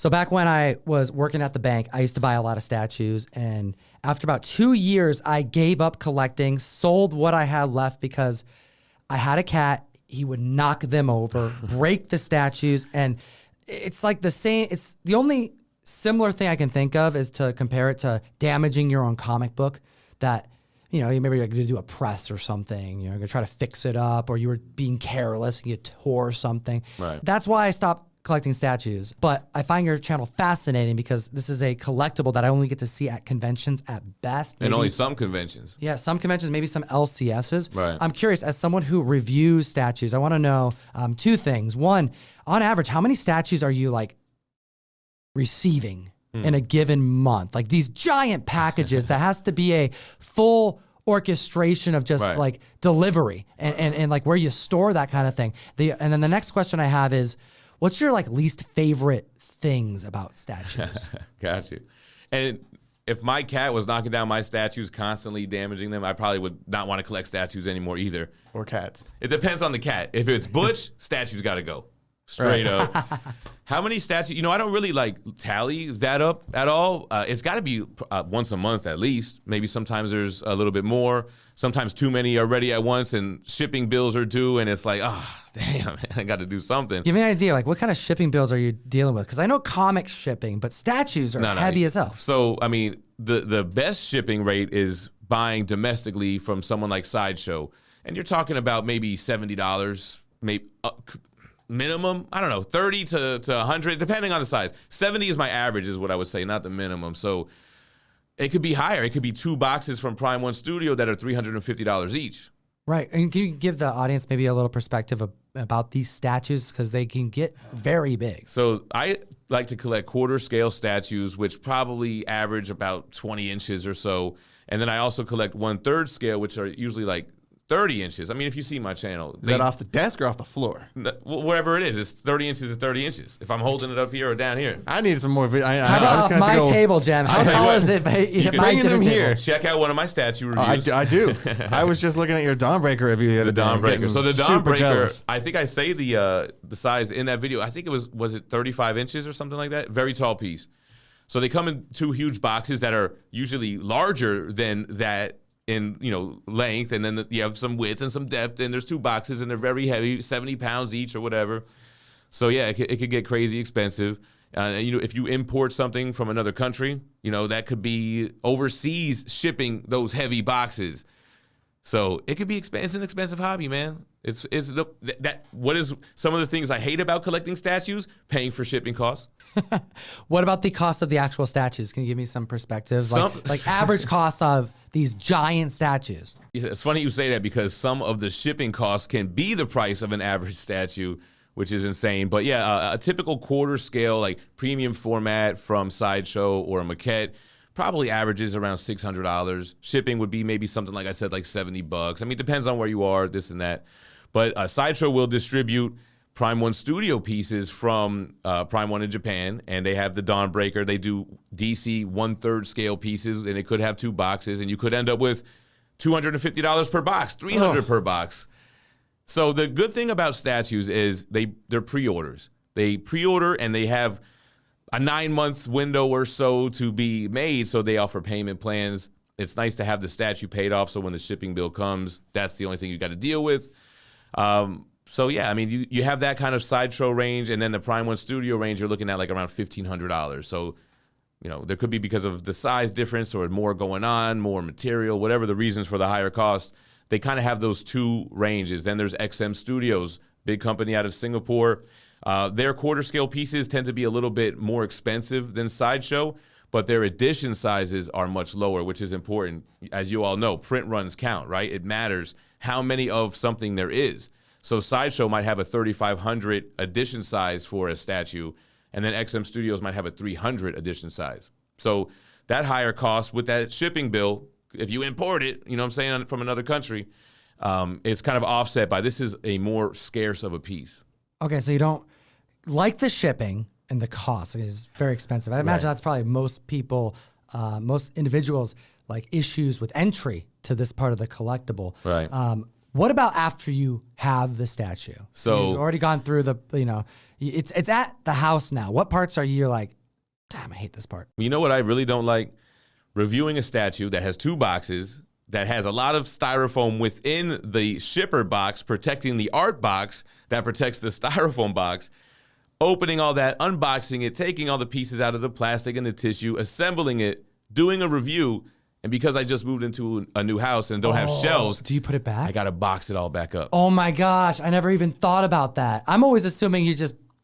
So back when I was working at the bank, I used to buy a lot of statues. And after about 2 years, I gave up collecting, sold what I had left because I had a cat. He would knock them over, break the statues. And it's like the same. It's the only similar thing I can think of is to compare it to damaging your own comic book that, maybe you're going to do a press or something. You're going to try to fix it up, or you were being careless and you tore something. Right. That's why I stopped collecting statues. But I find your channel fascinating because this is a collectible that I only get to see at conventions at best. And only some conventions. Yeah, some conventions, maybe some LCSs. Right. I'm curious, as someone who reviews statues, I want to know 2 things. One, on average, how many statues are you receiving in a given month? Like these giant packages that has to be a full orchestration of just delivery and like where you store that kind of thing. And then the next question I have is, what's your least favorite things about statues? Got you. And if my cat was knocking down my statues, constantly damaging them, I probably would not want to collect statues anymore either. Or cats. It depends on the cat. If it's Butch, statues got to go. Straight up. How many statues? I don't really tally that up at all. It's got to be once a month at least. Maybe sometimes there's a little bit more. Sometimes too many are ready at once and shipping bills are due and it's like, damn, man, I got to do something. Give me an idea, what kind of shipping bills are you dealing with? Because I know comics shipping, but statues are heavy as hell. So, I mean, the best shipping rate is buying domestically from someone like Sideshow. And you're talking about maybe $70, maybe minimum, I don't know, 30 to 100, depending on the size. 70 is my average is what I would say, not the minimum. So it could be higher. It could be 2 boxes from Prime One Studio that are $350 each. Right. And can you give the audience maybe a little perspective about these statues? Because they can get very big. So I like to collect quarter scale statues, which probably average about 20 inches or so. And then I also collect 1/3 scale, which are usually 30 inches. I mean, if you see my channel. Is that off the desk or off the floor? Wherever it is. It's 30 inches is 30 inches. If I'm holding it up here or down here. I need some more video. How about off my table, Jem? How tall is it? Bring them here. Check out one of my statue reviews. I do. I was just looking at your Dawnbreaker review the other day. The Dawnbreaker. So the Dawnbreaker, I think I say the size in that video. I think it was it 35 inches or something like that? Very tall piece. So they come in 2 huge boxes that are usually larger than that in length, and then you have some width and some depth, and there's 2 boxes and they're very heavy, 70 pounds each or whatever. So yeah, it could get crazy expensive. If you import something from another country, that could be overseas shipping those heavy boxes. So it could be it's an expensive hobby, man. What is some of the things I hate about collecting statues? Paying for shipping costs. What about the cost of the actual statues? Can you give me some perspective? Like average costs of these giant statues. It's funny you say that because some of the shipping costs can be the price of an average statue, which is insane. But yeah, a typical quarter scale, premium format from Sideshow or a maquette, probably averages around $600. Shipping would be maybe something like I said, $70. I mean, depends on where you are, this and that. But Sideshow will distribute Prime One Studio pieces from Prime One in Japan, and they have the Dawnbreaker. They do DC 1/3 scale pieces, and it could have 2 boxes, and you could end up with $250 per box, $300 per box. So the good thing about statues is they're pre-orders. They pre-order, and they have a 9-month window or so to be made, so they offer payment plans. It's nice to have the statue paid off, so when the shipping bill comes, that's the only thing you got to deal with. So yeah, I mean, you have that kind of Sideshow range, and then the Prime One Studio range, you're looking at around $1,500. So, there could be because of the size difference or more going on, more material, whatever the reasons for the higher cost. They kind of have those 2 ranges. Then there's XM Studios, big company out of Singapore. Their quarter scale pieces tend to be a little bit more expensive than Sideshow, but their edition sizes are much lower, which is important. As you all know, print runs count, right? It matters how many of something there is. So Sideshow might have a 3,500 edition size for a statue, and then XM Studios might have a 300 edition size. So that higher cost with that shipping bill, if you import it, from another country, it's kind of offset by this is a more scarce of a piece. Okay, so you don't like the shipping and the cost is very expensive. I imagine that's probably most people, most individuals issues with entry to this part of the collectible. Right. What about after you have the statue? So- you've already gone through the, it's at the house now. What parts are you like, damn, I hate this part? You know what I really don't like? Reviewing a statue that has 2 boxes, that has a lot of styrofoam within the shipper box, protecting the art box that protects the styrofoam box, opening all that, unboxing it, taking all the pieces out of the plastic and the tissue, assembling it, doing a review, and because I just moved into a new house and don't have shelves, Do you put it back? I got to box it all back up. Oh my gosh, I never even thought about that. I'm always assuming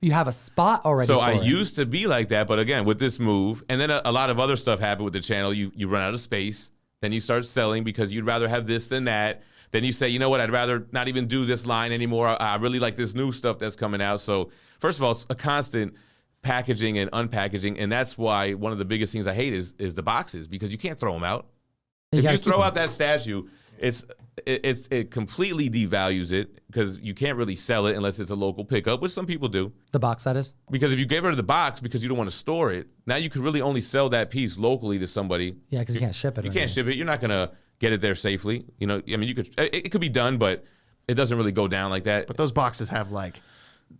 you have a spot already. So for I it. used to be like that, but again, with this move, and then a lot of other stuff happened with the channel. You run out of space, then you start selling because you'd rather have this than that. Then you say, you know what, I'd rather not even do this line anymore. I really like this new stuff that's coming out. So first of all, it's a constant packaging and unpackaging, and that's why one of the biggest things I hate is the boxes, because you can't throw them out. If you throw out that statue, it completely devalues it because you can't really sell it unless it's a local pickup, which some people do. The box, that is? Because if you get rid of the box because you don't want to store it, now you could really only sell that piece locally to somebody. Yeah, because you can't ship it. You can't ship it. You're not gonna get it there safely. I mean, it could be done, but it doesn't really go down like that. But those boxes have like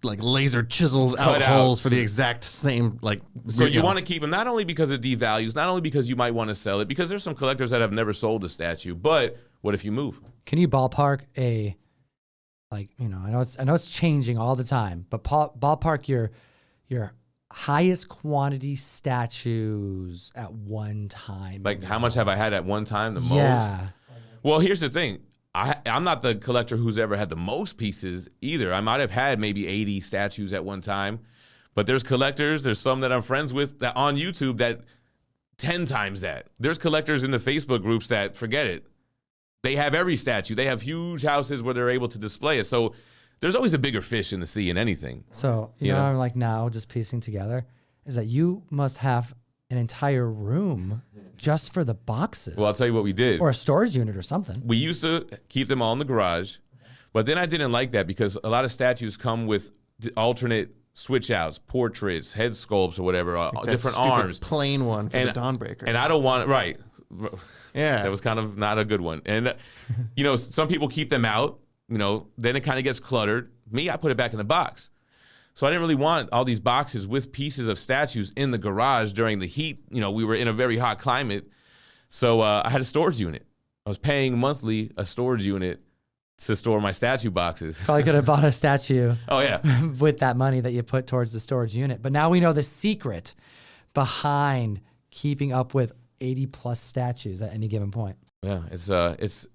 laser chisels out Cut holes out. for the exact same So you want to keep them not only because it devalues, not only because you might want to sell it, because there's some collectors that have never sold a statue, but what if you move? Can you ballpark I know it's changing all the time, but ballpark your highest quantity statues at one time? Like, how much have I had at one time? The most? Yeah. Well, here's the thing. I'm not the collector who's ever had the most pieces either. I might have had maybe 80 statues at one time, but there's collectors, there's some that I'm friends with that on YouTube that 10 times that. There's collectors in the Facebook groups that forget it. They have every statue. They have huge houses where they're able to display it. So there's always a bigger fish in the sea in anything. So, you know what I'm like now just piecing together is that you must have an entire room just for the boxes. Well, I'll tell you what we did. Or a storage unit or something. We used to keep them all in the garage, but then I didn't like that because a lot of statues come with alternate switch outs, portraits, head sculpts or whatever, different stupid arms. plain one for the Dawnbreaker. And I don't want it, right. Yeah. That was kind of not a good one. And, some people keep them out, then it kind of gets cluttered. Me, I put it back in the box. So I didn't really want all these boxes with pieces of statues in the garage during the heat. We were in a very hot climate. So I had a storage unit. I was paying monthly a storage unit to store my statue boxes. Probably could have bought a statue. Oh, yeah. With that money that you put towards the storage unit. But now we know the secret behind keeping up with 80 plus statues at any given point. Yeah,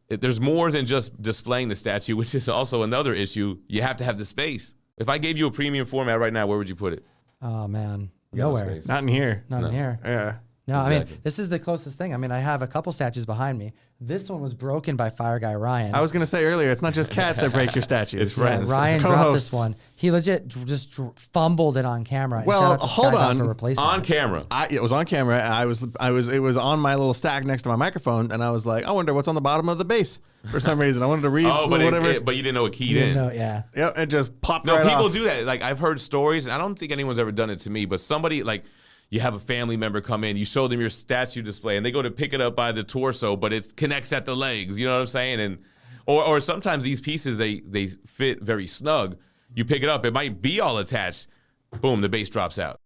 there's more than just displaying the statue, which is also another issue. You have to have the space. If I gave you a premium format right now, where would you put it? Oh man, You got no nowhere. space. Not in here. Not in here. Yeah. No, I mean, Exactly. this is the closest thing. I mean, I have a couple statues behind me. This one was broken by Fire Guy Ryan. I was going to say earlier, it's not just cats that break your statues. It's friends. Ryan dropped Co-hosts. this one. He legit just fumbled it on camera. And Well, shout out to hold Skybound on. for replacing On it. camera. It was on camera. It was on my little stack next to my microphone, and I was like, I wonder what's on the bottom of the base for some reason. I wanted to read whatever. But you didn't know it keyed You in. know, yeah. Yeah, it just popped No, right people off. do that. Like, I've heard stories, and I don't think anyone's ever done it to me, but somebody, like, you have a family member come in, you show them your statue display, and they go to pick it up by the torso, but it connects at the legs. You know what I'm saying? And or sometimes these pieces, they fit very snug. You pick it up, it might be all attached. Boom, the base drops out.